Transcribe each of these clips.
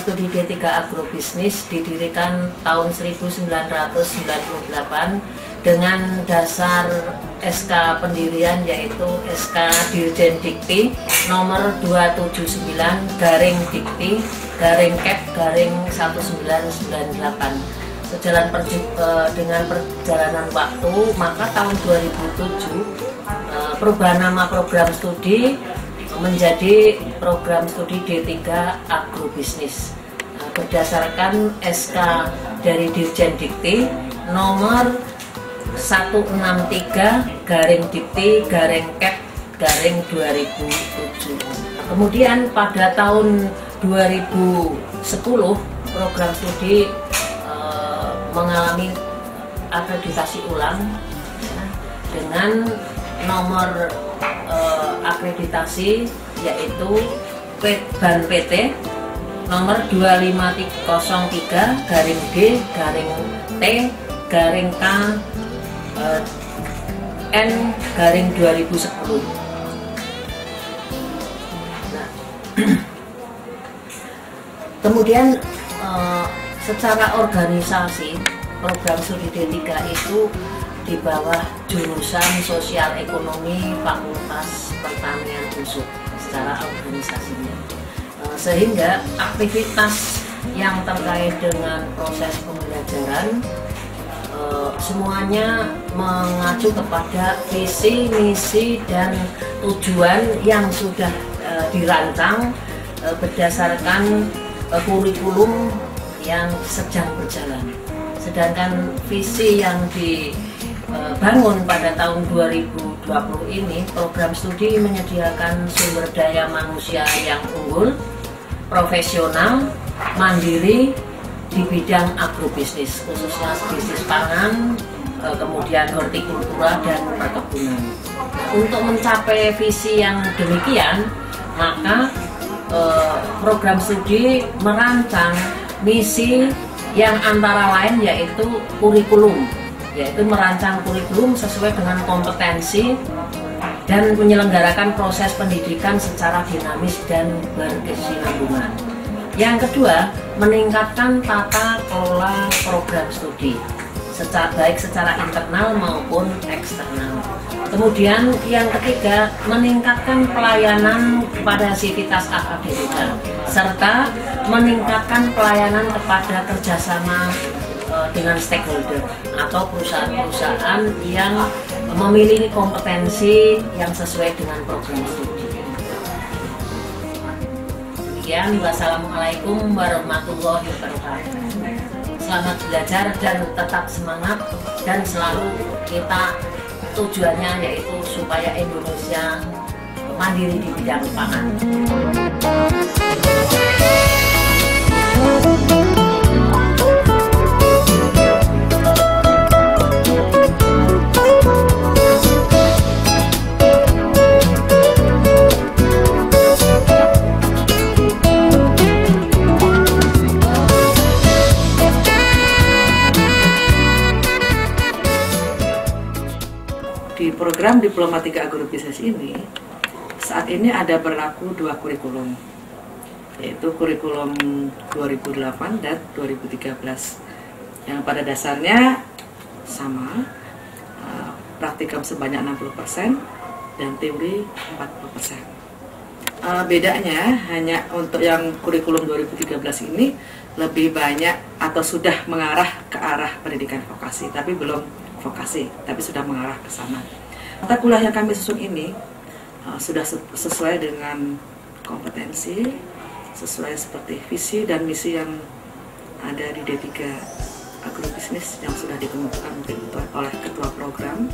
studi D3 Agrobisnis didirikan tahun 1998 dengan dasar SK pendirian, yaitu SK Dirjen Dikti nomor 279/Dikti/Kep/1998. Sejalan dengan perjalanan waktu, maka tahun 2007 perubahan nama program studi menjadi program studi D3 Agrobisnis berdasarkan SK dari Dirjen Dikti nomor 163/Dikti/Kep/2007. Kemudian pada tahun 2010 program studi mengalami akreditasi ulang ya, dengan nomor akreditasi yaitu BAN PT nomor 253-D-K-N-2010. Nah, kemudian secara organisasi program studi D3 itu di bawah jurusan Sosial Ekonomi Fakultas Pertanian UNSUD secara organisasinya, sehingga aktivitas yang terkait dengan proses pembelajaran semuanya mengacu kepada visi, misi, dan tujuan yang sudah dirancang berdasarkan kurikulum yang sedang berjalan. Sedangkan visi yang dibangun pada tahun 2020 ini, program studi menyediakan sumber daya manusia yang unggul, profesional, mandiri di bidang agrobisnis, khususnya bisnis pangan, kemudian hortikultura dan perkebunan. Untuk mencapai visi yang demikian, maka program studi merancang misi yang antara lain yaitu kurikulum, yaitu merancang kurikulum sesuai dengan kompetensi dan menyelenggarakan proses pendidikan secara dinamis dan berkesinambungan. Yang kedua, meningkatkan tata kelola program studi, baik secara internal maupun eksternal. Kemudian yang ketiga, meningkatkan pelayanan kepada sivitas akademika, serta meningkatkan pelayanan kepada kerjasama dengan stakeholder atau perusahaan-perusahaan yang memiliki kompetensi yang sesuai dengan program studi. Demikian, wassalamualaikum warahmatullahi wabarakatuh. Selamat belajar dan tetap semangat, dan selalu kita tujuannya yaitu supaya Indonesia mandiri di bidang pangan. Di program Diplomatika Agrobisnis ini, saat ini ada berlaku dua kurikulum, yaitu kurikulum 2008 dan 2013, yang pada dasarnya sama, praktikum sebanyak 60% dan teori 40%. Bedanya hanya untuk yang kurikulum 2013 ini lebih banyak atau sudah mengarah ke arah pendidikan vokasi, tapi belum vokasi, tapi sudah mengarah ke sana. Mata kuliah yang kami susun ini sudah sesuai dengan kompetensi, sesuai seperti visi dan misi yang ada di D3 Agrobisnis yang sudah dikemukakan oleh ketua program,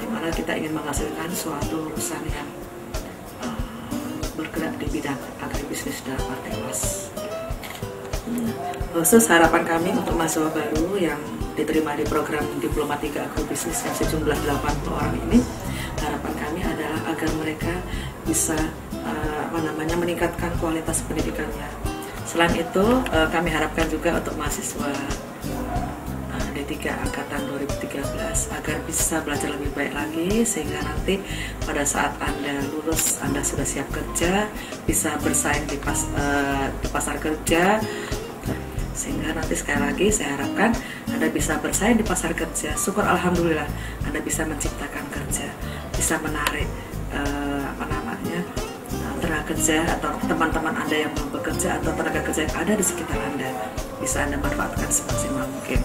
di mana kita ingin menghasilkan suatu lulusan yang bergerak di bidang agribisnis dalam arti luas. Khusus harapan kami untuk mahasiswa baru yang diterima di program Diplomatika Agrobisnis yang sejumlah 80 orang ini, harapan kami adalah agar mereka bisa meningkatkan kualitas pendidikannya. Selain itu, kami harapkan juga untuk mahasiswa D3 Angkatan 2013 agar bisa belajar lebih baik lagi, sehingga nanti pada saat Anda lulus, Anda sudah siap kerja, bisa bersaing di pasar kerja, sehingga nanti sekali lagi saya harapkan Anda bisa bersaing di pasar kerja. Syukur alhamdulillah Anda bisa menciptakan kerja, bisa menarik tenaga kerja atau teman-teman Anda yang belum bekerja atau tenaga kerja yang ada di sekitar Anda, bisa Anda manfaatkan semaksimal mungkin.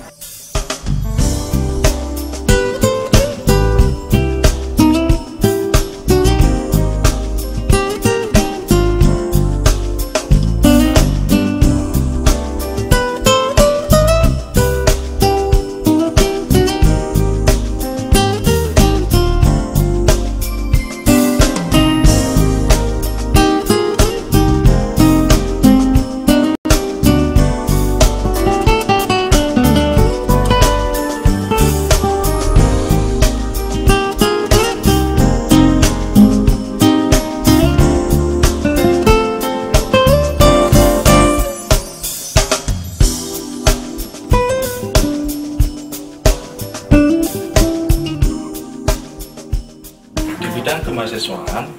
Bidang kemahasiswaan,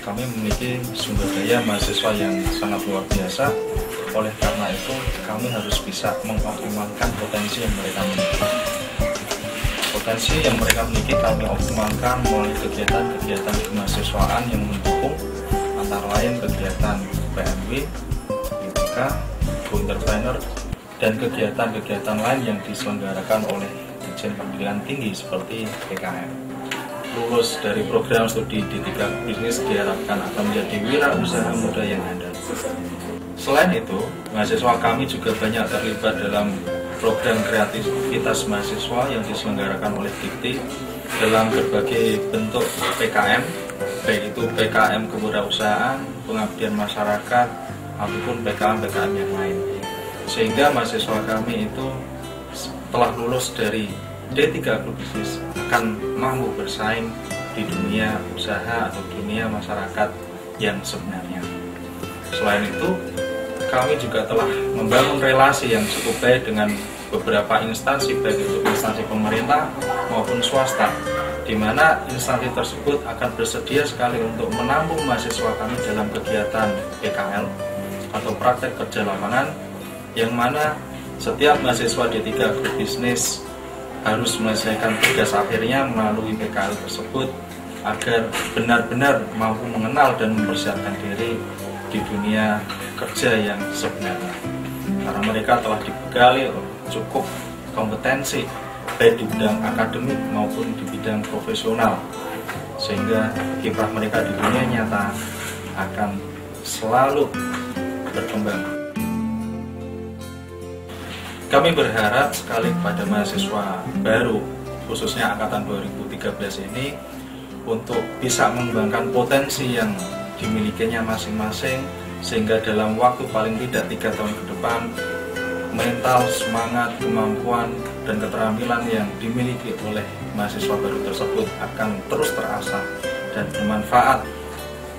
kami memiliki sumber daya mahasiswa yang sangat luar biasa. Oleh karena itu, kami harus bisa mengoptimalkan potensi yang mereka miliki. Potensi yang mereka miliki kami optimalkan melalui kegiatan-kegiatan kemahasiswaan yang mendukung, antara lain kegiatan PMW, BPK, Go Entrepreneur, dan kegiatan-kegiatan lain yang diselenggarakan oleh Ditjen Pendidikan Tinggi seperti PKM. Lulus dari program studi D3 Bisnis diharapkan akan menjadi wirausaha muda yang handal. Selain itu, mahasiswa kami juga banyak terlibat dalam program kreativitas mahasiswa yang diselenggarakan oleh Dikti dalam berbagai bentuk PKM, baik itu PKM kewirausahaan, pengabdian masyarakat, ataupun PKM-PKM yang lain. Sehingga mahasiswa kami itu setelah lulus dari D3 Agrobisnis akan mampu bersaing di dunia usaha atau dunia masyarakat yang sebenarnya. Selain itu, kami juga telah membangun relasi yang cukup baik dengan beberapa instansi, baik itu instansi pemerintah maupun swasta, di mana instansi tersebut akan bersedia sekali untuk menampung mahasiswa kami dalam kegiatan PKL atau praktek kerja lapangan, yang mana setiap mahasiswa D3 Agrobisnis harus menyelesaikan tugas akhirnya melalui PKL tersebut agar benar-benar mampu mengenal dan mempersiapkan diri di dunia kerja yang sebenarnya. Karena mereka telah dibekali cukup kompetensi baik di bidang akademik maupun di bidang profesional, sehingga kiprah mereka di dunia nyata akan selalu berkembang. Kami berharap sekali kepada mahasiswa baru, khususnya angkatan 2013 ini, untuk bisa mengembangkan potensi yang dimilikinya masing-masing, sehingga dalam waktu paling tidak 3 tahun ke depan, mental, semangat, kemampuan, dan keterampilan yang dimiliki oleh mahasiswa baru tersebut akan terus terasah dan bermanfaat.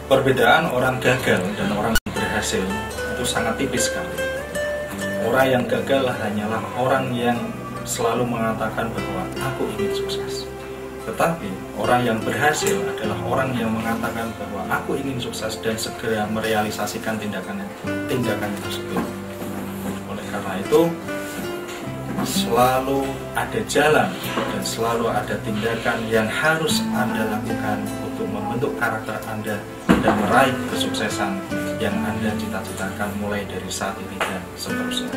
Perbedaan orang gagal dan orang berhasil itu sangat tipis sekali. Orang yang gagal hanyalah orang yang selalu mengatakan bahwa aku ingin sukses. Tetapi orang yang berhasil adalah orang yang mengatakan bahwa aku ingin sukses dan segera merealisasikan tindakan tersebut. Oleh karena itu, selalu ada jalan dan selalu ada tindakan yang harus Anda lakukan untuk membentuk karakter Anda dan meraih kesuksesan yang Anda cita-citakan mulai dari saat ini dan seterusnya.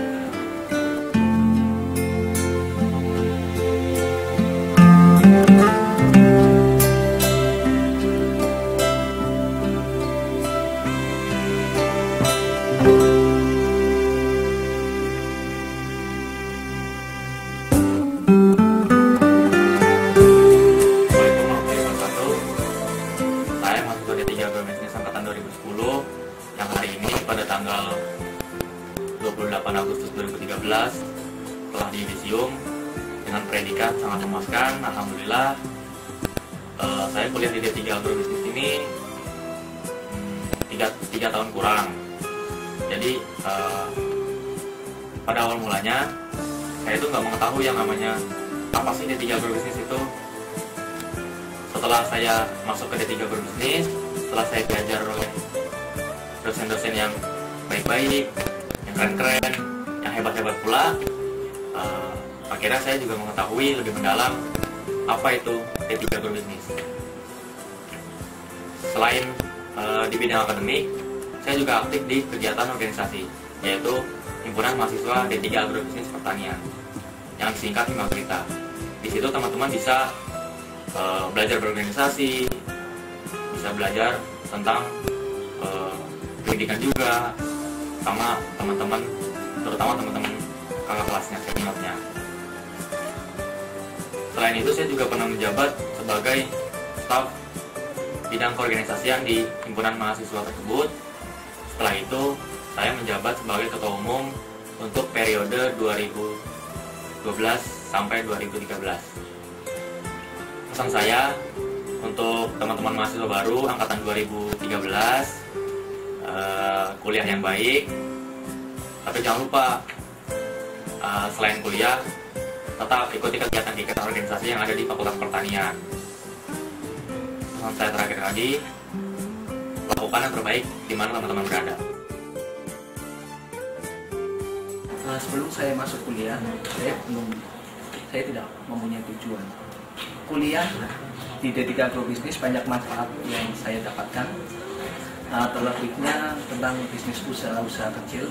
Yang hari ini pada tanggal 28 Agustus 2013 telah diyudisium dengan predikat sangat memuaskan. Alhamdulillah, saya kuliah di D3 Agrobisnis ini 3 tahun kurang. Jadi pada awal mulanya saya itu nggak mengetahui yang namanya apa sih D3 Agrobisnis itu. Setelah saya masuk ke D3 Agrobisnis, setelah saya diajar oleh dosen-dosen yang baik-baik, yang keren-keren, yang hebat-hebat pula, akhirnya saya juga mengetahui lebih mendalam apa itu D3 Agrobisnis. Selain di bidang akademik, saya juga aktif di kegiatan organisasi, yaitu Himpunan Mahasiswa D3 Agrobisnis Pertanian, yang disingkat Himagrita. Di situ teman-teman bisa belajar berorganisasi, bisa belajar tentang pendidikan juga, sama teman-teman, terutama teman-teman kakak kelasnya, seniornya. Selain itu, saya juga pernah menjabat sebagai staf bidang keorganisasian di himpunan mahasiswa tersebut. Setelah itu, saya menjabat sebagai ketua umum untuk periode 2012 sampai 2013. Pesan saya untuk teman-teman mahasiswa baru angkatan 2013, kuliah yang baik, tapi jangan lupa selain kuliah tetap ikuti kegiatan-kegiatan organisasi yang ada di Fakultas Pertanian. Pesan saya terakhir lagi, lakukan yang terbaik di mana teman-teman berada. Sebelum saya masuk kuliah, saya tidak mempunyai tujuan. Kuliah di D3 Agrobisnis banyak manfaat yang saya dapatkan, terlebihnya tentang bisnis usaha kecil,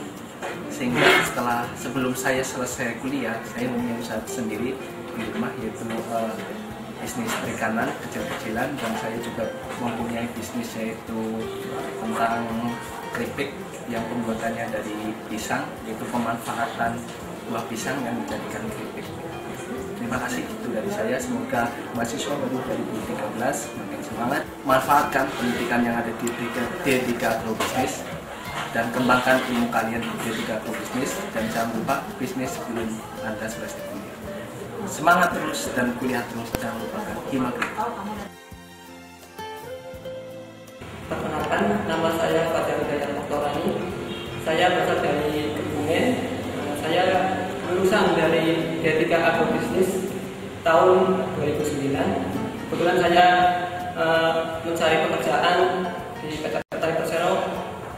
sehingga sebelum saya selesai kuliah, saya mempunyai usaha sendiri di rumah, yaitu bisnis perikanan kecil-kecilan, dan saya juga mempunyai bisnis yaitu tentang keripik yang pembuatannya dari pisang, yaitu pemanfaatan buah pisang yang dijadikan keripik. Terima kasih, itu dari saya. Semoga mahasiswa baru 2013 makin semangat, manfaatkan pendidikan yang ada di D3 Agrobisnis dan kembangkan ilmu kalian di D3 Agrobisnis, dan jangan lupa bisnis sebelum Anda selesai kuliah. Semangat terus dan kuliah terus, jangan lupakan Himagrita. Perkenalkan, nama saya Fajar Hidayat Moktorani. Saya berasal dari Kebumen. Saya lulusan dari D3 Agrobisnis tahun 2009. Kebetulan saya mencari pekerjaan di PT Petani Persero,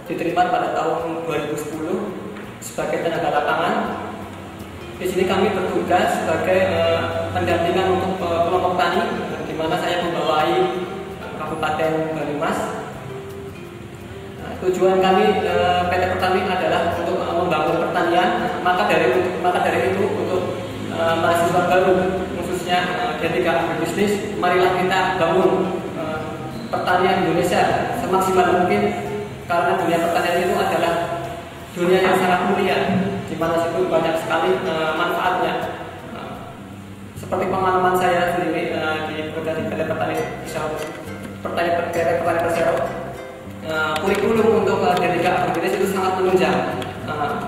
diterima pada tahun 2010 sebagai tenaga lapangan. Di sini kami bertugas sebagai pendampingan untuk kelompok tani, di mana saya membawahi Kabupaten Banyumas. Tujuan kami PT Pertani adalah untuk membangun pertanian. Maka dari itu untuk mahasiswa baru, khususnya D3 Agrobisnis, marilah kita bangun pertanian Indonesia semaksimal mungkin, karena dunia pertanian itu adalah dunia yang sangat mulia, di mana situ banyak sekali manfaatnya. Seperti pengalaman saya sendiri di PT Petani Persero, kurikulum untuk D3 Agrobisnis itu sangat menunjang.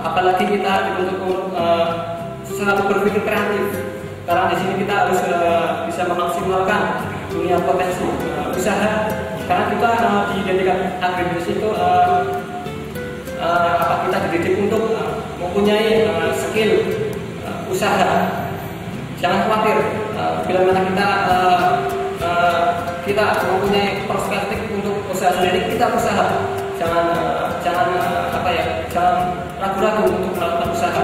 Apalagi kita dibentuk selalu berpikir kreatif, karena di sini kita harus bisa memaksimalkan dunia potensi usaha. Karena kita di D3 Agrobisnis itu kita dididik untuk mempunyai skill usaha. Jangan khawatir bila mana kita mempunyai perspektif untuk usaha sendiri, kita usaha. Jangan ragu-ragu untuk melakukan usaha.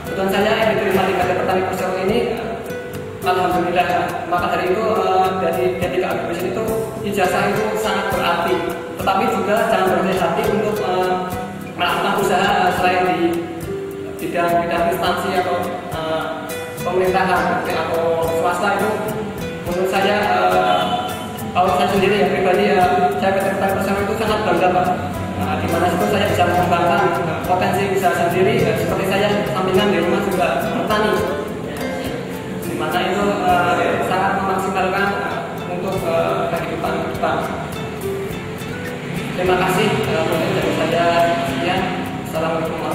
Kebetulan saya yang diterima di PT Petani Persero ini, alhamdulillah. Maka dari itu dari D3 Agrobisnis itu ijazah itu sangat berarti. Tetapi juga jangan berhenti hati untuk melakukan usaha selain di bidang instansi atau pemerintahan atau swasta. Itu menurut saya, kalau saya sendiri yang pribadi, saya PT Petani Persero itu sangat bangga, Pak. Di mana situ saya bisa mengembangkan potensi usaha sendiri, seperti saya sampingan di rumah juga bertani, di mana itu sangat memaksimalkan untuk kehidupan ke depan. Terima kasih, mungkin dari saya sekian. Assalamualaikum warahmatullahi wabarakatuh.